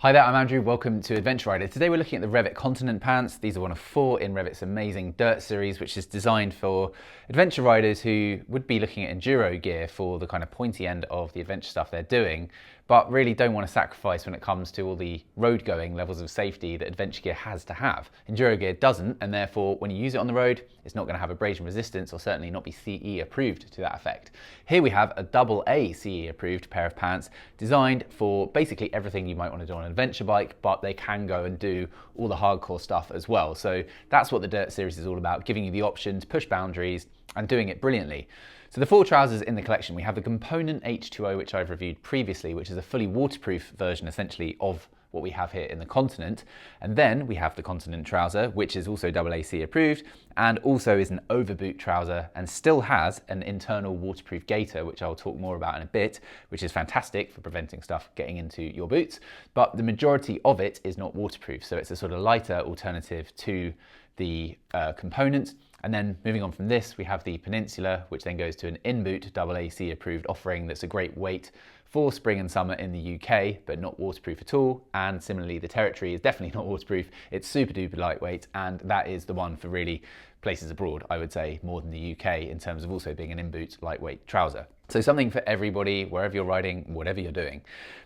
Hi there, I'm Andrew. Welcome to Adventure Rider. Today we're looking at the Rev'it Continent pants. These are one of 4 in Rev'it's amazing Dirt series, which is designed for adventure riders who would be looking at enduro gear for the kind of pointy end of the adventure stuff they're doing, but really don't want to sacrifice when it comes to all the road going levels of safety that adventure gear has to have. Enduro gear doesn't, and therefore when you use it on the road, it's not going to have abrasion resistance or certainly not be CE approved to that effect. Here we have a AA CE approved pair of pants designed for basically everything you might want to do on an adventure bike, but they can go and do all the hardcore stuff as well. So that's what the Dirt series is all about, giving you the option to push boundaries and doing it brilliantly. So the 4 trousers in the collection, we have the Component H2O, which I've reviewed previously, which is a fully waterproof version essentially of what we have here in the Continent. And then we have the Continent Trouser, which is also AAC approved and also is an overboot trouser and still has an internal waterproof gaiter, which I'll talk more about in a bit, which is fantastic for preventing stuff getting into your boots. But the majority of it is not waterproof. So it's a sort of lighter alternative to the Component. And then moving on from this, we have the Peninsula, which then goes to an in-boot AAC approved offering that's a great weight for spring and summer in the UK, but not waterproof at all. And similarly, the Territory is definitely not waterproof. It's super duper lightweight, and that is the one for really places abroad, I would say, more than the UK in terms of also being an in-boot lightweight trouser. So something for everybody, wherever you're riding, whatever you're doing.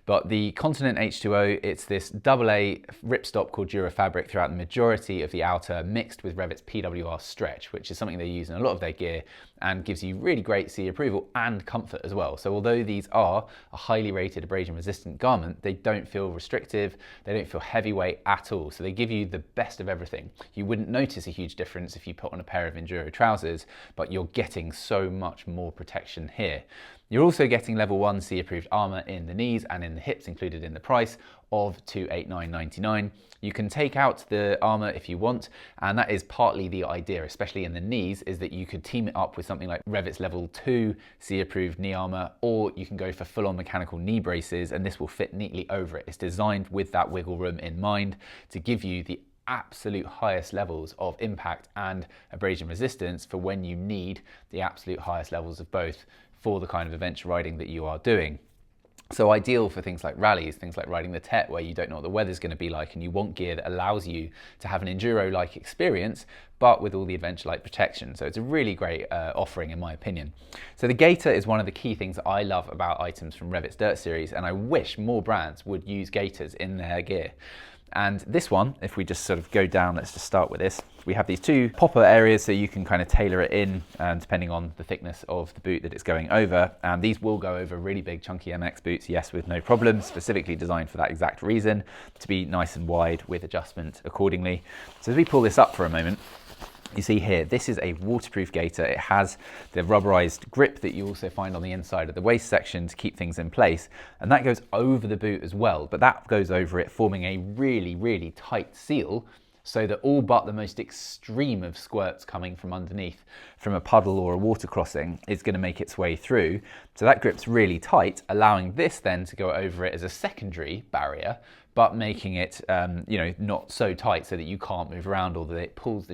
But the Continent H2O, it's this AA ripstop called Dura fabric throughout the majority of the outer, mixed with Rev'it's PWR stretch, which is something they use in a lot of their gear and gives you really great CE approval and comfort as well. So although these are a highly rated abrasion resistant garment, they don't feel restrictive, they don't feel heavyweight at all. So they give you the best of everything. You wouldn't notice a huge difference if you put on a pair of enduro trousers, but you're getting so much more protection here. You're also getting level 1 CE approved armor in the knees and in the hips included in the price of $289.99. You can take out the armor if you want, and that is partly the idea, especially in the knees, is that you could team it up with something like Rev'it's level 2 CE approved knee armor, or you can go for full-on mechanical knee braces and this will fit neatly over it. It's designed with that wiggle room in mind to give you the absolute highest levels of impact and abrasion resistance for when you need the absolute highest levels of both for the kind of adventure riding that you are doing. So ideal for things like rallies, things like riding the Tet, where you don't know what the weather's going to be like and you want gear that allows you to have an enduro-like experience, but with all the adventure-like protection. So it's a really great offering in my opinion. So the gaiter is one of the key things that I love about items from Rev'it's Dirt series, and I wish more brands would use gaiters in their gear. And this one, if we just sort of go down, let's just start with this. We have these 2 popper areas so you can kind of tailor it in depending on the thickness of the boot that it's going over. And these will go over really big chunky MX boots, yes, with no problem, specifically designed for that exact reason, to be nice and wide with adjustment accordingly. So as we pull this up for a moment, you see here, this is a waterproof gaiter. It has the rubberized grip that you also find on the inside of the waist section to keep things in place. And that goes over the boot as well, but that goes over it forming a really, really tight seal so that all but the most extreme of squirts coming from underneath from a puddle or a water crossing is going to make its way through. So that grip's really tight, allowing this then to go over it as a secondary barrier, but making it not so tight so that you can't move around or that it pulls the